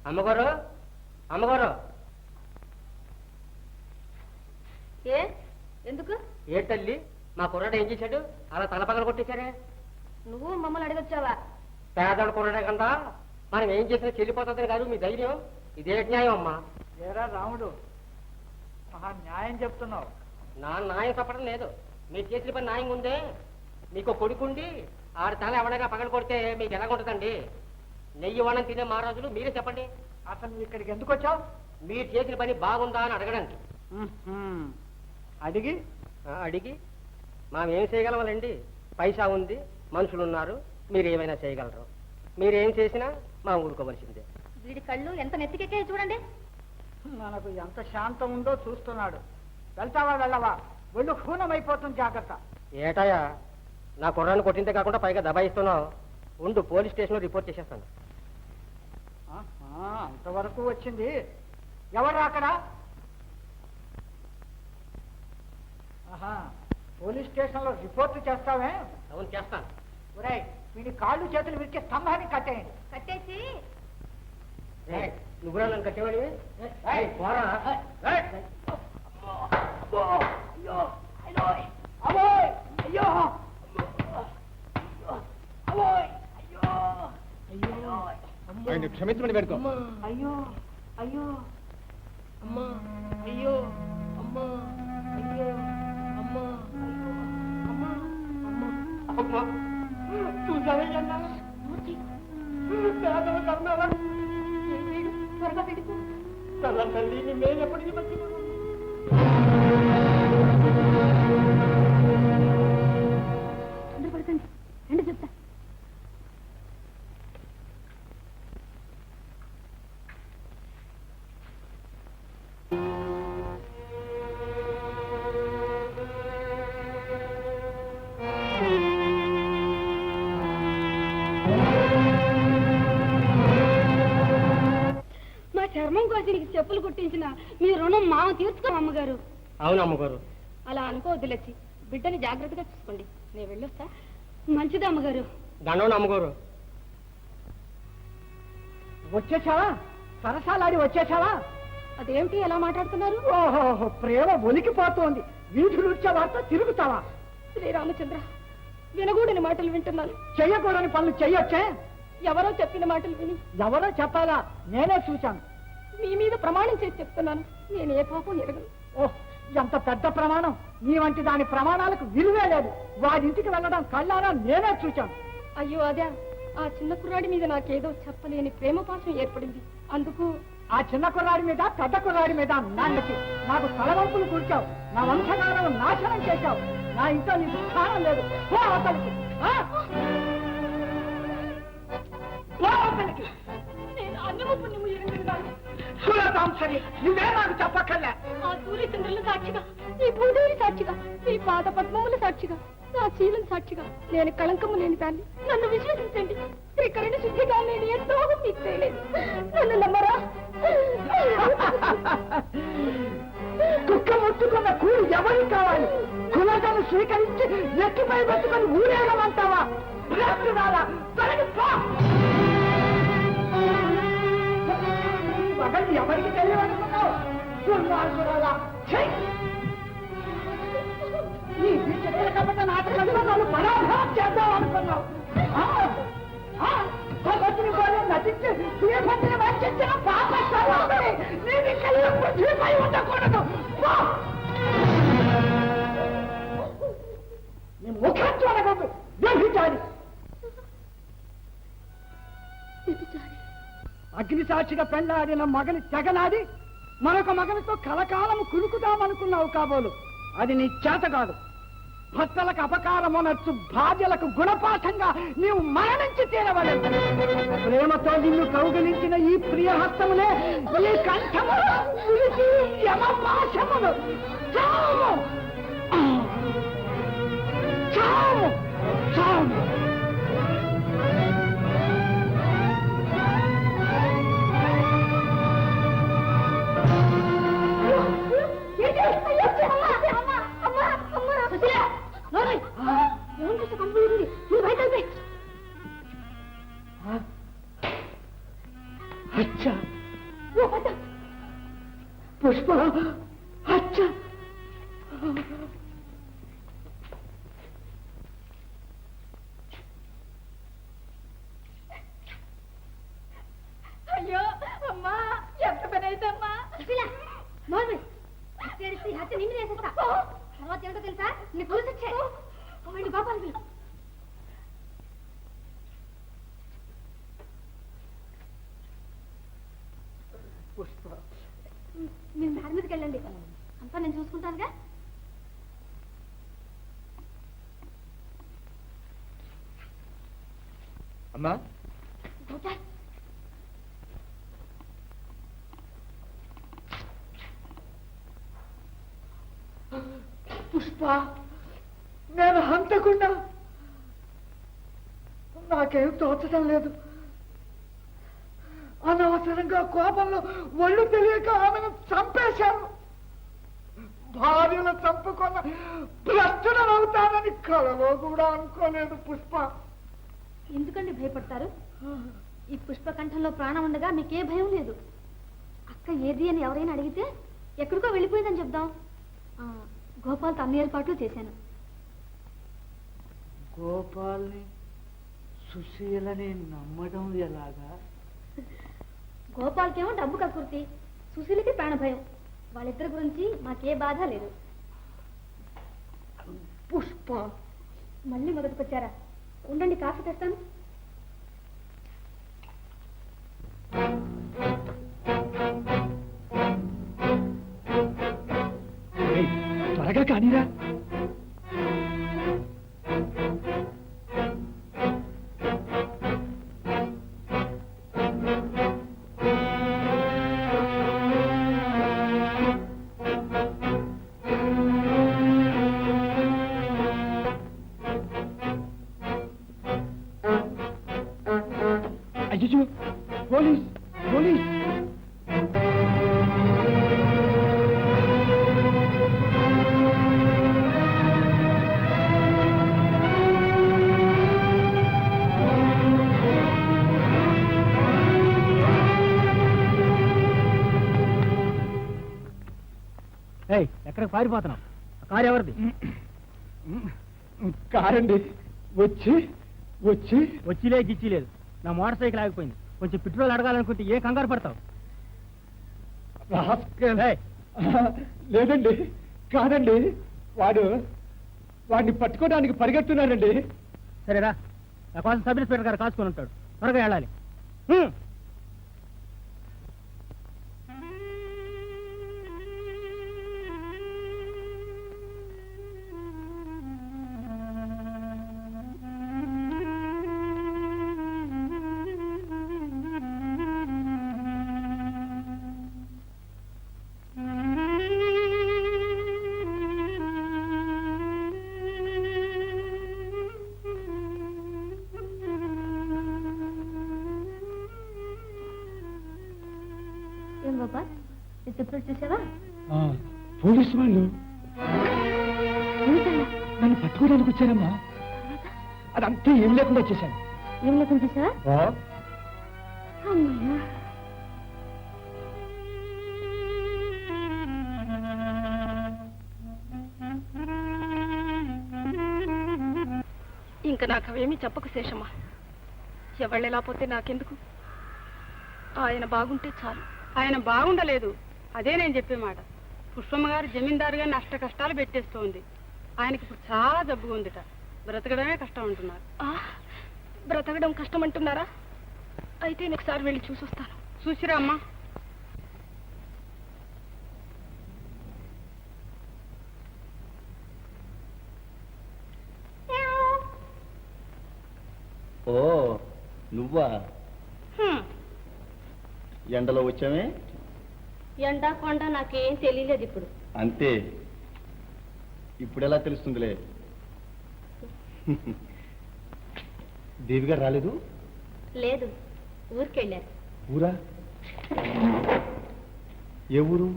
అమ్మగారు అమ్మగారు ఏ ఎందుకు ఏ తల్లి మా కుర్రాడు ఏం చేశాడు అలా తలపగలు కొట్టేశారే నువ్వు మమ్మల్ని అడిగొచ్చావా పేదడు కుర్రాడే కదా మనం ఏం చేసినా చెల్లిపోతుందని కాదు మీ ధైర్యం ఇదే న్యాయం అమ్మా ఏరా రాముడు మహా న్యాయం చెప్తున్నావు. నా న్యాయం చెప్పడం లేదు మీరు చేసిన పని న్యాయం ఉందే మీకు కొడుకుండి ఆడి తల ఎవడగా పగలు కొడితే మీకు ఎలా ఉంటుందండి నెయ్యి వనం తినే మహారాజులు మీరే చెప్పండి. అసలు నువ్వు ఇక్కడికి ఎందుకు వచ్చావు? మీరు చేసిన పని బాగుందా అని అడగడానికి. అడిగి అడిగి మనం ఏం చేయగలవాలండి? పైసా ఉంది, మనుషులు ఉన్నారు, మీరు ఏమైనా చేయగలరు. మీరేం చేసినా మా ఊరుకోవలసిందే. వీడి కళ్ళు ఎంత నెత్తికెక్కే చూడండి. మనకు ఎంత శాంతం ఉందో చూస్తున్నాడు. వెళ్తావా వెళ్ళవా? ఒళ్ళు హూనమైపోతుంది, జాగ్రత్త. ఏటాయా నా కుర్రాన్ని కొట్టిందే కాకుండా పైగా దబాయిస్తున్నావు. ఉండు, పోలీస్ స్టేషన్లో రిపోర్ట్ చేసేస్తాను. అంతవరకు వచ్చింది. ఎవరు అక్కడ? పోలీస్ స్టేషన్లో రిపోర్ట్ చేస్తావే? అవును, చేస్తాను. ఒరేయ్, వీడి కాళ్ళు చేతులు విరిచే స్తంభాన్ని కట్టేయండి. కట్టేసి నువ్వు నన్ను కట్టేవాడివి? క్షమించమని పెడుకో. అయ్యో అయ్యో అమ్మా, అయ్యో అమ్మా, అయ్యో అమ్మా, అమ్మా, అమ్మా, అమ్మా. చూసావే త్వరగా పెట్టుకో. తల్లి నేను ఎప్పటికీ మర్చిపోను. తొందరపడకండి, రండి చెప్తా. చర్మం కోసం చెప్పులు కుట్టించిన మీ రుణం మామ తీర్చుకో అమ్మగారు. అవును అమ్మగారు. అలా అనుకోవద్దు లచ్చి, బిడ్డని జాగ్రత్తగా చూసుకోండి. నేను వెళ్ళొస్తా. మంచిది అమ్మగారు. దండం అమ్మగారు. వచ్చేసావా? సరసాలాడి వచ్చేసావా? అదేమిటి ఎలా మాట్లాడుతున్నారు? ఓహో, ప్రేమ ఒలికిపోతోంది. వీధులు వచ్చే వార్త తిరుగుతావా? శ్రీరామచంద్ర, వినగూడని మాటలు వింటున్నాను. చెయ్యకూడని పనులు చెయ్యొచ్చే? ఎవరో చెప్పిన మాటలు విని. ఎవరో చెప్పాలా? నేనే చూశాను. మీ మీద ప్రమాణం చేసి చెప్తున్నాను, నేను ఏ పాపం ఎరగను. ఓహ్, ఎంత పెద్ద ప్రమాణం! నీ వంటి దాని ప్రమాణాలకు విలువే లేదు. వాడింటికి వెళ్ళడం కళ్ళారా నేనే చూశాను. అయ్యో అదే, ఆ చిన్న కుర్రాడి మీద నాకేదో చెప్పలేని ప్రేమ పాశం ఏర్పడింది. అందుకు ఆ చిన్న కుర్రాడి మీద పెద్ద కుర్రాడి మీద నాన్నకి నాకు తలవంపులు కూర్చావు. నా వంశగానం నాశనం చేశావు. నా ఇంట్లో నీకు స్థానం లేదు. పో అవతలికి. నేను అన్నము పుణ్యము ఎరుగుతున్నాను. నువ్వే నాకు చెప్పక్కర్లే. ఆ సూర్యచంద్రుల సాక్షిగా, ఈ భూదేవి సాక్షిగా, ఈ పాద పద్మముల సాక్షిగా, నా శీలం సాక్షిగా నేను కళంకము లేని దాన్ని. నన్ను విశ్వసించండి. త్రికరణ శుద్ధిగా నేను ఏ ద్రోహం మీకు చేయలేదు. నన్ను నమ్మరా? కుక్క ముట్టుకున్న కూలి ఎవరికి కావాలి? కులతను స్వీకరించి ఎక్కిపై పెట్టుకుని ఊరేగమంటావా? మగని ఎవరికి తెలియనుకున్నావు? ఈ చిత్ర కపట నాటకంలో నన్ను పరాభవం చేద్దాం అనుకున్నావు. భగవతుని కూడా నటించి శ్రీపతిని వంచిన పాపస్వరూపిణి నేను ఇక్కడ పృథ్వీపై ఉండకూడదు. నీ ముఖం చూడకూడదు. వ్యభిచారి. అగ్ని సాక్షిగా పెళ్లాడిన మగని తెగనాడి మరొక మగనితో కలకాలము కులుకుదామనుకున్నావు కాబోలు. అది నీ చేత కాదు. భర్తలకు అపకారమునొచ్చు భార్యలకు గుణపాఠంగా నీవు మరణించి తీరవలేదు. ప్రేమతో నిన్ను కౌగిలించిన ఈ ప్రియహస్తములే ఈ కంఠములు యమపాశములు. చావు చావు చావు. అచ్చా, పుష్ప అచ్చా అయ్యో అమ్మా ఎంత పని అయిందమ్మా హత్య నిన్ను వేసేస్తా తర్వాత ఏంటో తెలుసా నీ పులుసు వచ్చాయి గోపాల్ పుష్ప మీరు దారి మీదకి వెళ్ళండి అంతా నేను చూసుకుంటానుగా అమ్మా గోపాల్ పుష్ప నేను హంతకుండా నాకేం తోచడం లేదు. అనవసరంగా కోపంలో ఒళ్ళు తెలియక ఆమెను చంపేశాను. భార్యను చంపుకున్న భ్రష్టులను అవుతానని కలలో కూడా అనుకోలేదు పుష్ప. ఎందుకండి భయపడతారు? ఈ పుష్ప కంఠంలో ప్రాణం ఉండగా మీకే భయం లేదు. అక్క ఏది అని ఎవరైనా అడిగితే ఎక్కడికో వెళ్ళిపోయిందని చెప్దాం. గోపాల్తో అన్ని ఏర్పాట్లు చేశాను. గోపాల్ని సుశీలని నమ్మడం ఎలాగా? గోపాల్కేమో డబ్బు కక్కుర్తి, సుశీలకి ప్రాణ భయం. వాళ్ళిద్దరి గురించి మాకే బాధ లేదు. పుష్ప మళ్ళీ మొదటికొచ్చారా? ఉండండి, కాఫీ తెస్తాను. త్వరగా కానీరా. అయ్యో పోలీస్ పోలీస్! ఎక్కడికి పారిపోతున్నాం? కారు ఎవరిది? కారండి. వచ్చి వచ్చి వచ్చిలే గిచ్చిలేదు. నా మోటార్ సైకిల్ ఆగిపోయింది. కొంచెం పెట్రోల్ అడగాలనుకుంటే ఏ కంగారు పడతావు? లేదండి, కాదండి. వాడిని పట్టుకోవడానికి పరిగెడుతున్నానండి. సరేరా, నా కోసం సబ్ ఇన్స్పెక్టర్ గారు కాసుకొని ఉంటాడు. త్వరగా వెళ్ళాలి. ఏం గోపాల్, ఇప్పుడు చూసావా? పోలీసు వాళ్ళు నన్ను పట్టుకోవడానికి వచ్చారమ్మా. అదంతా ఏం లేకుండా వచ్చేసాను. ఏం లేకుండా చూసావా? అమ్మయ్యా, ఇంకా నాకు అవేమీ చెప్పకు శేషమ్మా. ఎవళ్ళెలా పోతే నాకెందుకు? ఆయన బాగుంటే చాలు. ఆయన బాగుండలేదు, అదే నేను చెప్పే మాట. పుష్పమ్మ గారు జమీందారుగా నష్ట కష్టాలు పెట్టేస్తోంది. ఆయనకి ఇప్పుడు చాలా జబ్బుగా ఉందిట. బ్రతకడమే కష్టం అంటున్నారు. బ్రతకడం కష్టం అంటున్నారా? అయితే నేను ఒకసారి వెళ్ళి చూసొస్తాను. చూసిరా అమ్మా. ఓ నువ్వా? ఎండలో వచ్చామే? ఎండ కొండ నాకేం తెలియలేదు ఇప్పుడు. అంతే, ఇప్పుడెలా తెలుస్తుందిలే. దేవి గారు రాలేదు? లేదు, ఊరికెళ్ళారు. ఊరా? ఏ ఊరు?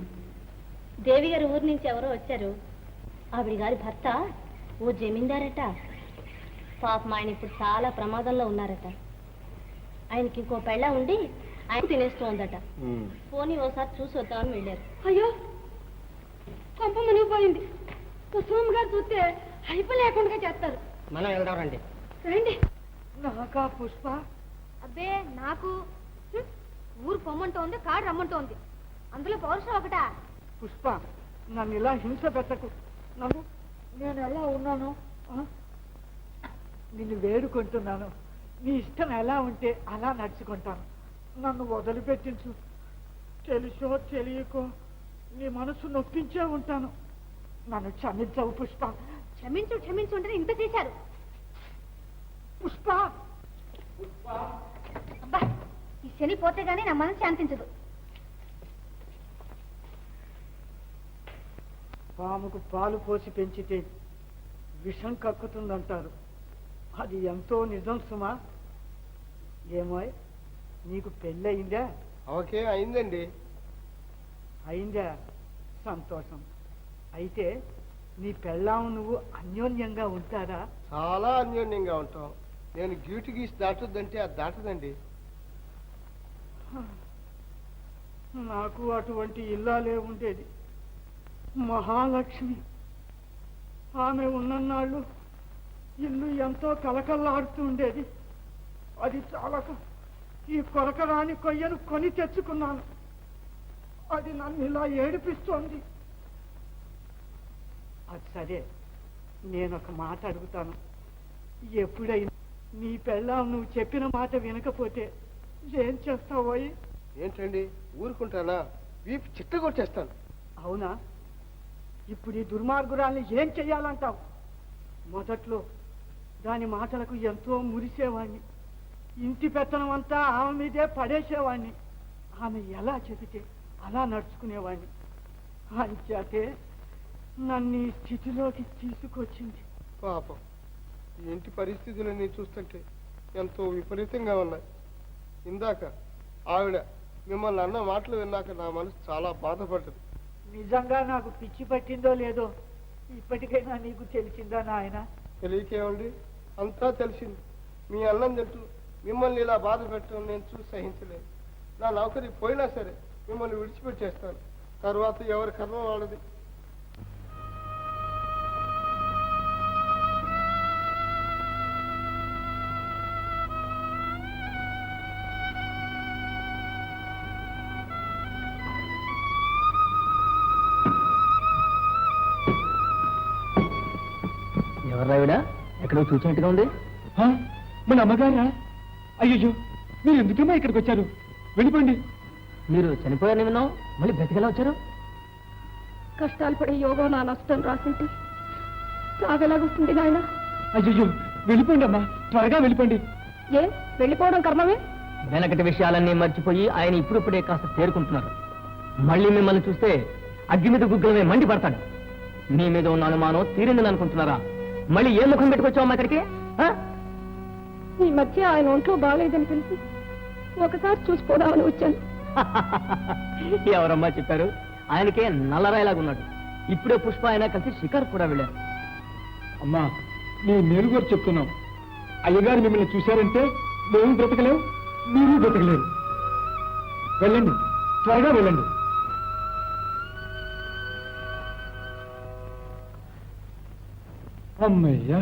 దేవి గారి ఊరి నుంచి ఎవరో వచ్చారు. ఆవిడ గారి భర్త ఓ జమీందారట. పాపం ఆయన ఇప్పుడు చాలా ప్రమాదంలో ఉన్నారట. ఆయనకి ఇంకో పెళ్ళ ఉండి ఆయన తినేస్తోందట. ఉమ్. పోనీ ఓసారి చూసి వద్దామని వెళ్ళారు. అయ్యో కొంప మునిగిపోయింది. కుసుమమ్మ గారు చూస్తే హైపు లేకుండా చేస్తారు. మనం వెళ్దాం రండి. రండి. నాకా పుష్ప? అబ్బే నాకు ఊరు పొమ్మంటోంది, కాడు రమ్మంటోంది. అందులో పౌరుషం ఒకటా? పుష్ప, నన్ను ఇలా హింస పెట్టకు. నేను ఎలా ఉన్నాను? నిన్ను వేడుకుంటున్నాను. నీ ఇష్టం ఎలా ఉంటే అలా నడుచుకుంటాను. నన్ను వదిలిపెట్టించు. తెలుసో తెలియకో నీ మనసు నొప్పించే ఉంటాను. నన్ను క్షమించవు పుష్ప. క్షమించు క్షమించు అంటే ఇంత చేశారు. పుష్ప, అబ్బా, ఈ శని పోతే గానీ నా మనసు శాంతించదు. పాముకు పాలు పోసి పెంచితే విషం కక్కుతుందంటారు. అది ఎంతో నిజం సుమా. ఏమో నీకు పెళ్ళయిందా? ఓకే, అయిందండి. అయిందా? సంతోషం. అయితే నీ పెళ్ళాం నువ్వు అన్యోన్యంగా ఉంటారా? చాలా అన్యోన్యంగా ఉంటాం. నేను గీటు గీసి దాటొద్దంటే అది దాటదండి. నాకు అటువంటి ఇల్లాలే ఉండేది. మహాలక్ష్మి. ఆమె ఉన్నన్నాళ్ళు ఇల్లు ఎంతో కలకల్లాడుతూ ఉండేది. అది చాలక ఈ కొరకరాని కొయ్యను కొని తెచ్చుకున్నాను. అది నన్ను ఇలా ఏడిపిస్తోంది. అది సరే, నేను ఒక మాట అడుగుతాను. ఎప్పుడైనా నీ పెళ్ళాం నువ్వు చెప్పిన మాట వినకపోతే ఏం చేస్తావోయ్? ఏంటండి ఊరుకుంటానా? వీపు చిట్టగొట్టేస్తాను. అవునా? ఇప్పుడు ఈ దుర్మార్గురాల్ని ఏం చెయ్యాలంటావు? మొదట్లో దాని మాటలకు ఎంతో మురిసేవాణ్ణి. ఇంటి పెత్తనం అంతా ఆమె మీదే పడేసేవాణ్ణి. ఆమె ఎలా చెబితే అలా నడుచుకునేవాణ్ణి. అంచేతే నన్ను ఈ స్థితిలోకి తీసుకొచ్చింది. పాపం, ఈ ఇంటి పరిస్థితులన్నీ చూస్తుంటే ఎంతో విపరీతంగా ఉన్నాయి. ఇందాక ఆవిడ మిమ్మల్ని అన్న మాటలు విన్నాక నా మనసు చాలా బాధపడ్డది. నిజంగా నాకు పిచ్చి పట్టిందో లేదో ఇప్పటికైనా నీకు తెలిసిందా నాయన? తెలియకేమండి, అంతా తెలిసింది. మీ అన్నం తింటూ మిమ్మల్ని ఇలా బాధ పెట్టడం నేను చూసి సహించలేను. నా నౌకరి పోయినా సరే మిమ్మల్ని విడిచిపెట్టేస్తాను. తర్వాత ఎవరి కర్మ వాళ్ళది. ఎవర్రావిడ? ఎక్కడో చూసినట్టుగా ఉంది. మన అమ్మగారా? అయ్యో, మీరు ఎందుకమ్మా ఇక్కడికి వచ్చారు? వెళ్ళిపోండి. మీరు చనిపోయారని విన్నాం, మళ్ళీ బ్రతికెలా వచ్చారు? కష్టాలు పడే యోగం నా నష్టం రాసింటే సాగలాగుతుంది నాయన. అయ్యో, వెళ్ళిపోండి అమ్మా, త్వరగా వెళ్ళిపోండి. ఏ వెళ్ళిపోవడం కర్మమే? వెనకటి విషయాలన్నీ మర్చిపోయి ఆయన ఇప్పుడిప్పుడే కాస్త తేరుకుంటున్నారు. మళ్ళీ మిమ్మల్ని చూస్తే అగ్గి మీద గుగ్గులమే మండి పడతాడు. మీ మీద ఉన్న అనుమానం తీరిందని అనుకుంటున్నారా? మళ్ళీ ఏ ముఖం పెట్టుకొచ్చావమ్మా ఇక్కడికి? ఈ మధ్య ఆయన ఒంట్లో బాగలేదని తెలిసి ఒకసారి చూసిపోదామని వచ్చాను. ఎవరమ్మా చెప్పారు? ఆయనకే నల్లరాయిలాగున్నాడు. ఇప్పుడే పుష్ప ఆయన కలిసి షికారు కూడా వెళ్ళారు. అమ్మా, నేను నేరుగా చెప్తున్నాం. అయ్యగారు మిమ్మల్ని చూశారంటే మేము బ్రతకలేవు, మీరు బ్రతకలేరు. వెళ్ళండి, త్వరగా వెళ్ళండి. అమ్మయ్యా.